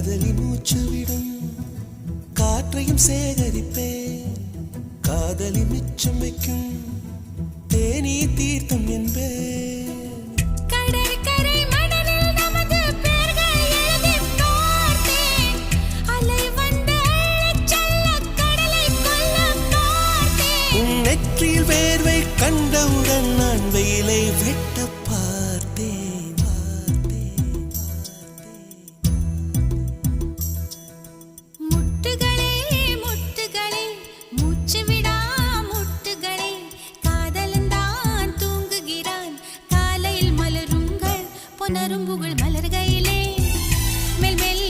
காதலி மூச்சு விடும் காற்றையும் சேகரிப்பேன் காதலி மிச்சம் வைக்கும் தேனி தீர்த்தம் என்பேன் நெற்றியில் வேர்வை கண்டவுடன் நான் வெயிலை வெட்ட பார்த்தேன் முட்டுகளே முட்டுகளே மூச்சு விடா முட்டுகளே காதலந்தான் தூங்குகிறான் காலையில் மலருங்கள் பொன்னரும்புகள் மலர்கையிலே மெல் மெல்ல